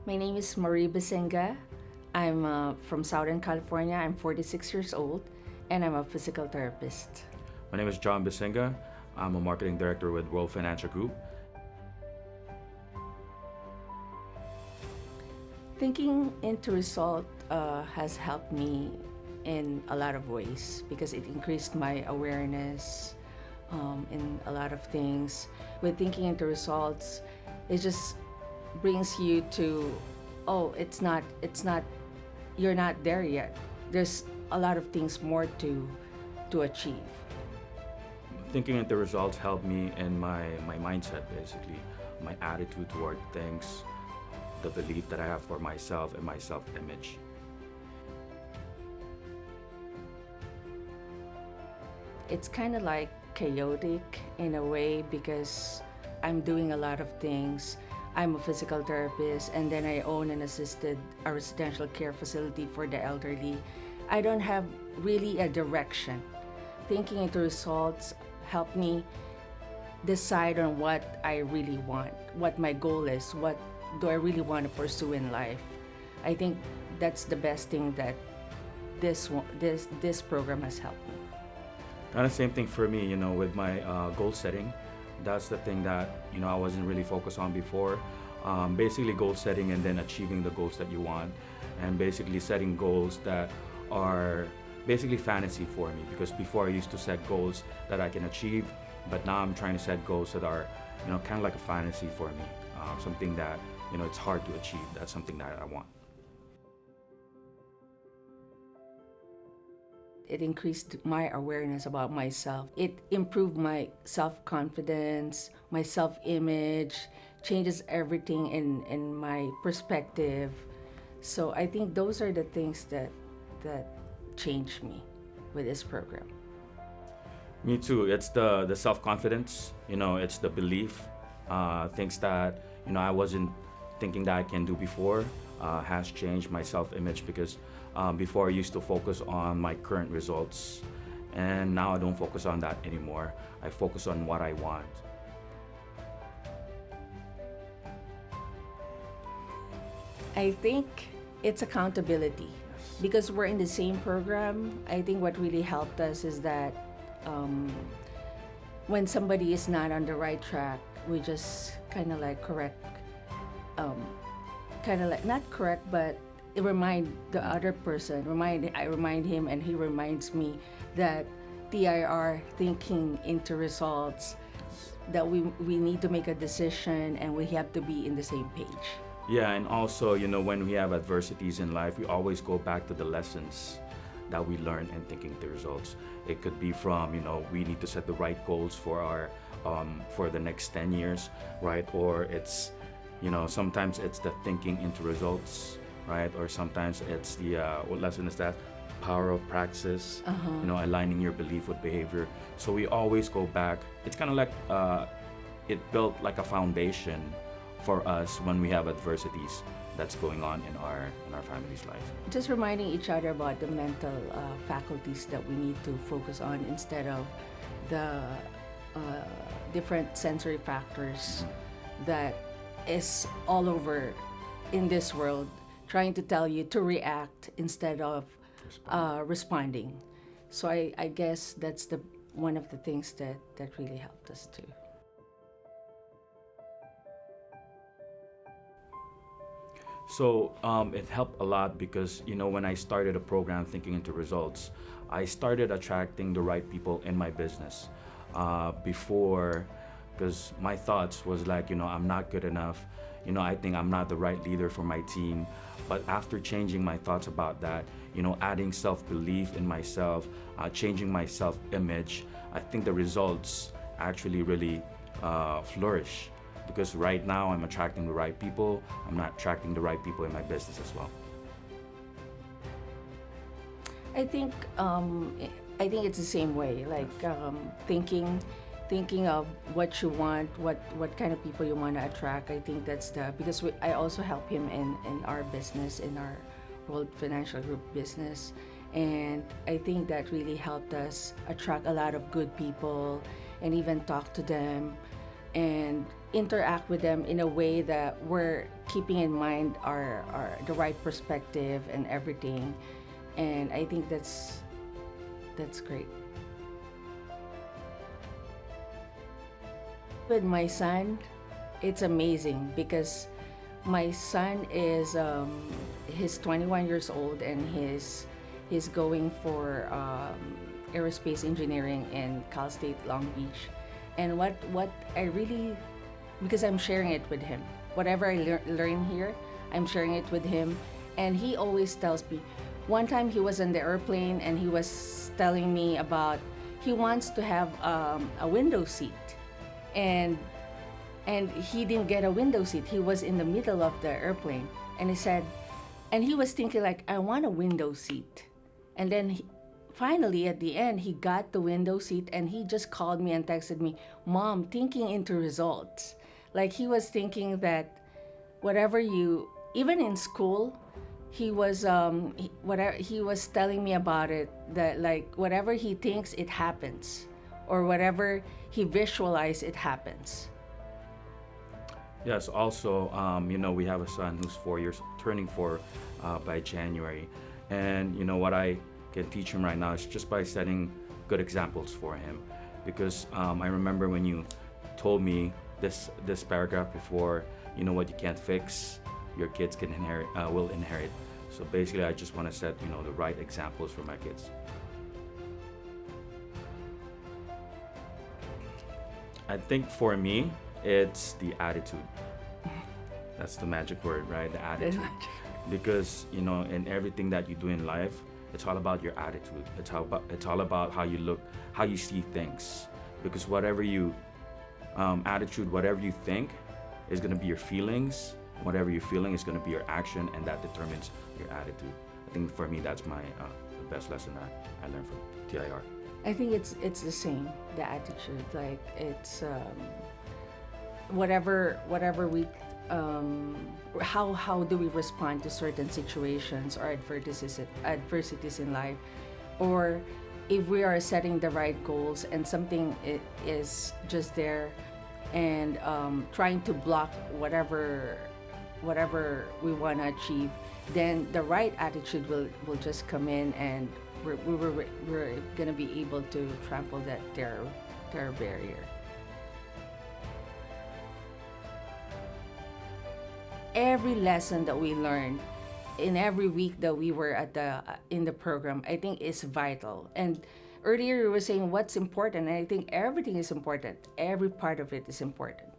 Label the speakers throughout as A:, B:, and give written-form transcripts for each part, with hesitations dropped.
A: My name is Marie Besinga. I'm from Southern California. I'm 46 years old, and I'm a physical therapist.
B: My name is John Besinga. I'm a marketing director with World Financial Group.
A: Thinking into result has helped me in a lot of ways because it increased my awareness in a lot of things. With thinking into results, it just brings you to, oh, it's not, you're not there yet. There's a lot of things more to achieve.
B: Thinking into results helped me in my mindset, basically, my attitude toward things, the belief that I have for myself and my self-image.
A: It's kind of like chaotic in a way because I'm doing a lot of things. I'm a physical therapist, and then I own a residential care facility for the elderly. I don't have really a direction. Thinking into results helped me decide on what I really want, what my goal is, what do I really want to pursue in life. I think that's the best thing that this program has helped me.
B: Kind of same thing for me, with my goal setting. That's the thing that, I wasn't really focused on before. Basically goal setting and then achieving the goals that you want. And basically setting goals that are basically fantasy for me. Because before I used to set goals that I can achieve, but now I'm trying to set goals that are, kind of like a fantasy for me. Something that, it's hard to achieve. That's something that I want.
A: It increased my awareness about myself. It improved my self-confidence, my self-image, changes everything in my perspective. So I think those are the things that changed me with this program.
B: Me too. It's the self-confidence, it's the belief, things that, I wasn't thinking that I can do before. Has changed my self-image because before I used to focus on my current results, and now I don't focus on that anymore. I focus on what I want.
A: I think it's accountability. Because we're in the same program, I think what really helped us is that when somebody is not on the right track, we just kind of like correct, not correct, but remind the other person, I remind him and he reminds me that TIR, thinking into results, that we need to make a decision and we have to be in the same page.
B: Yeah, and also, when we have adversities in life, we always go back to the lessons that we learn in thinking the results. It could be from, we need to set the right goals for our, for the next 10 years, right? Or it's, sometimes it's the thinking into results, right? Or sometimes it's the, what lesson is that? Power of praxis, aligning your belief with behavior. So we always go back. It's kind of like, it built like a foundation for us when we have adversities that's going on in our family's life.
A: Just reminding each other about the mental faculties that we need to focus on instead of the different sensory factors that is all over in this world, trying to tell you to react instead of responding. So I guess that's one of the things that really helped us too.
B: So it helped a lot because, when I started a program thinking into results, I started attracting the right people in my business. Before, because my thoughts was like, I'm not good enough. I think I'm not the right leader for my team. But after changing my thoughts about that, adding self-belief in myself, changing my self-image, I think the results actually really flourish. Because right now I'm attracting the right people. I'm not attracting the right people in my business as well.
A: I think it's the same way. Like thinking of what you want, what kind of people you want to attract. I think that's because I also help him in our business, in our World Financial Group business, and I think that really helped us attract a lot of good people and even talk to them and interact with them in a way that we're keeping in mind the right perspective and everything. And I think that's great. With my son, it's amazing because my son is he's 21 years old, and he's going for aerospace engineering in Cal State Long Beach. And what I really, because I'm sharing it with him, whatever I learn here, I'm sharing it with him, and he always tells me. One time he was in the airplane and he was telling me about he wants to have a window seat, and he didn't get a window seat. He was in the middle of the airplane, and he said, and he was thinking like, I want a window seat. And then finally at the end he got the window seat, and he just called me and texted me, Mom, thinking into results. Like he was thinking that whatever you, even in school, he was whatever he was telling me about it, that like whatever he thinks, it happens, or whatever he visualizes, it happens.
B: Yes, also, we have a son who's 4 years, turning 4 by January. And, what I can teach him right now is just by setting good examples for him. Because I remember when you told me this paragraph before, what you can't fix, your kids can will inherit. So basically, I just want to set, the right examples for my kids. I think for me, it's the attitude. That's the magic word, right? The attitude. Because, in everything that you do in life, it's all about your attitude. It's all about how you look, how you see things. Because whatever you, attitude, whatever you think is going to be your feelings. Whatever you're feeling is going to be your action, and that determines your attitude. I think for me, that's my the best lesson that I learned from TIR.
A: I think it's the same, the attitude. Like it's whatever we how do we respond to certain situations or adversities in life, or if we are setting the right goals and something is just there and trying to block whatever we want to achieve, then the right attitude will just come in, and we're gonna be able to trample that terror barrier. Every lesson that we learned in every week that we were in the program, I think is vital. And earlier you were saying what's important, and I think everything is important. Every part of it is important.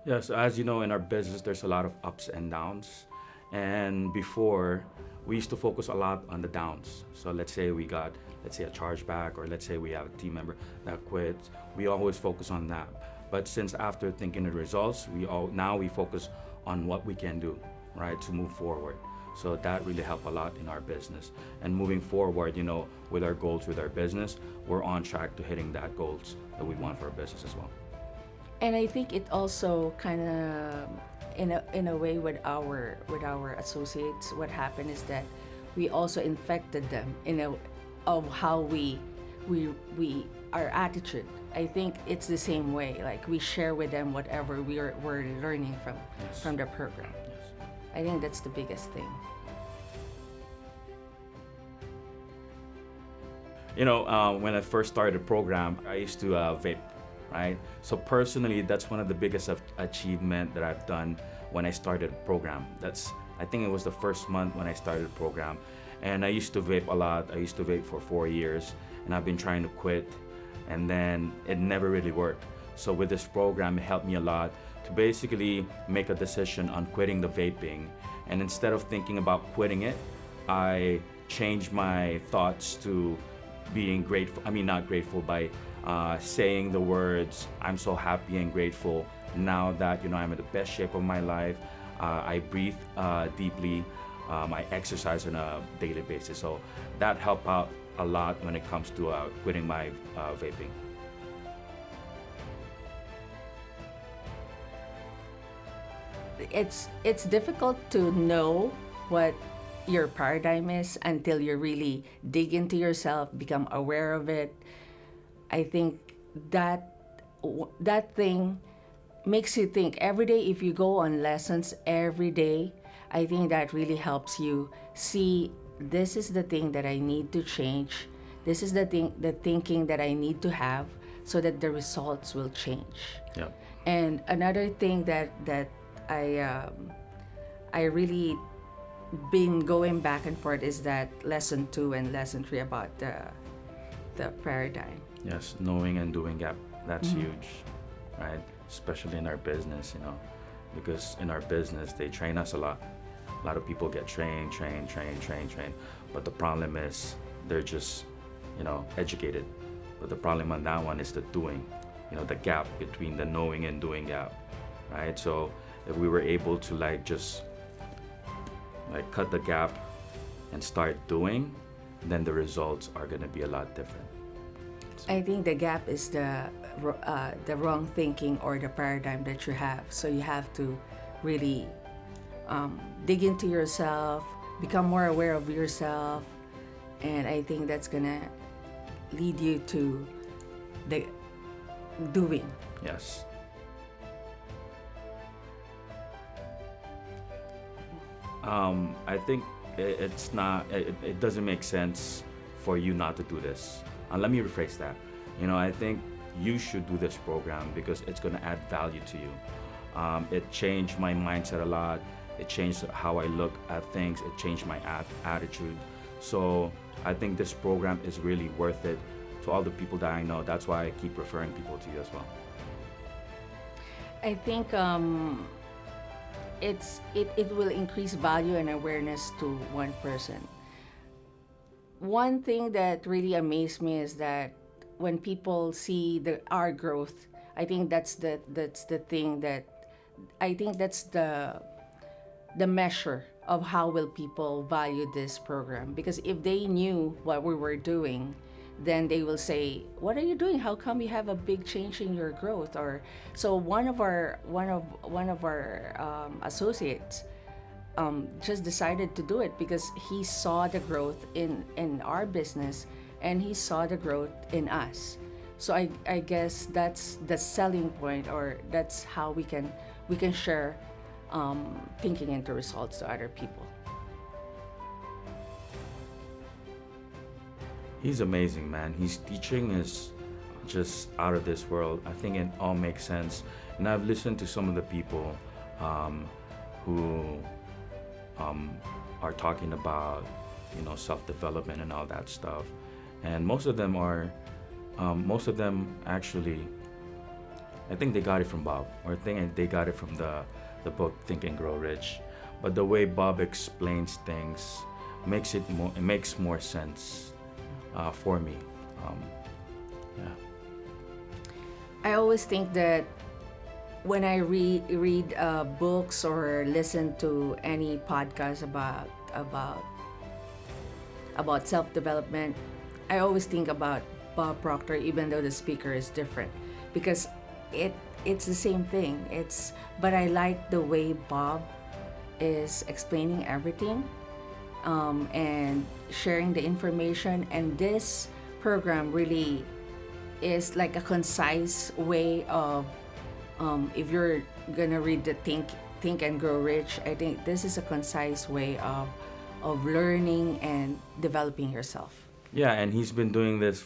B: Yes, as you know, in our business, there's a lot of ups and downs. And before, we used to focus a lot on the downs. So let's say we got, a chargeback, or let's say we have a team member that quits. We always focus on that. But since after thinking the results, now we focus on what we can do, right, to move forward. So that really helped a lot in our business. And moving forward, with our goals, with our business, we're on track to hitting that goals that we want for our business as well.
A: And I think it also kind of, in a way, with our associates, what happened is that we also infected them of how we our attitude. I think it's the same way. Like we share with them whatever we're learning from the program.
B: Yes.
A: I think that's the biggest thing.
B: When I first started the program, I used to vape, right? So personally, that's one of the biggest achievement that I've done when I started the program. I think it was the first month when I started the program. And I used to vape a lot. I used to vape for 4 years, and I've been trying to quit, and then it never really worked. So with this program, it helped me a lot to basically make a decision on quitting the vaping. And instead of thinking about quitting it, I changed my thoughts to being grateful. Not grateful, by saying the words, I'm so happy and grateful now that I'm in the best shape of my life. I breathe deeply. I exercise on a daily basis. So that helped out a lot when it comes to quitting my vaping.
A: It's difficult to know what your paradigm is until you really dig into yourself, become aware of it. I think that thing makes you think every day. If you go on lessons every day, I think that really helps you see, this is the thing that I need to change. This is the thinking that I need to have so that the results will change.
B: Yeah.
A: And another thing that I really been going back and forth is that lesson 2 and lesson 3 about the paradigm.
B: Yes, knowing and doing gap. That's huge, right? Especially in our business, because in our business they train us a lot. A lot of people get trained, but the problem is they're just, educated. But the problem on that one is the doing, the gap between the knowing and doing gap, right? So if we were able to just cut the gap and start doing, then the results are going to be a lot different.
A: I think the gap is the wrong thinking or the paradigm that you have. So you have to really dig into yourself, become more aware of yourself, and I think that's gonna lead you to the doing.
B: Yes. I think it's not. It doesn't make sense for you not to do this. Let me rephrase that. I think you should do this program because it's going to add value to you. It changed my mindset a lot. It changed how I look at things. It changed my attitude. So I think this program is really worth it to all the people that I know. That's why I keep referring people to you as well.
A: I think it will increase value and awareness to one person. One thing that really amazed me is that when people see our growth, I think that's the thing that I think that's the measure of how will people value this program. Because if they knew what we were doing, then they will say, "What are you doing? How come you have a big change in your growth?" Or so one of our associates just decided to do it because he saw the growth in our business and he saw the growth in us. So I guess that's the selling point, or that's how we can share thinking into results to other people.
B: He's amazing, man. His teaching is just out of this world. I think it all makes sense. And I've listened to some of the people who are talking about, self-development and all that stuff. And most of them actually, I think they got it from Bob, or I think they got it from the book Think and Grow Rich. But the way Bob explains things makes more sense for me. Yeah.
A: I always think that when I read books or listen to any podcast about self-development, I always think about Bob Proctor, even though the speaker is different, because it's the same thing. But I like the way Bob is explaining everything and sharing the information. And this program really is like a concise way of, if you're gonna read the Think and Grow Rich, I think this is a concise way of learning and developing yourself.
B: Yeah, and he's been doing this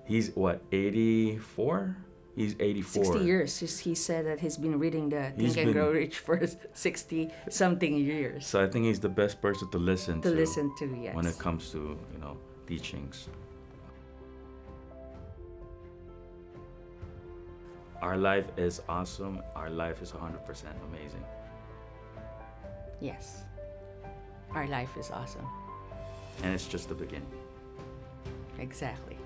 B: he's what, 84? He's 84.
A: 60 years. He said that he's been reading the Think and Grow Rich for 60-something years.
B: So I think he's the best person to listen to.
A: Yes.
B: When it comes to, teachings. Our life is awesome. Our life is 100% amazing.
A: Yes. Our life is awesome.
B: And it's just the beginning.
A: Exactly.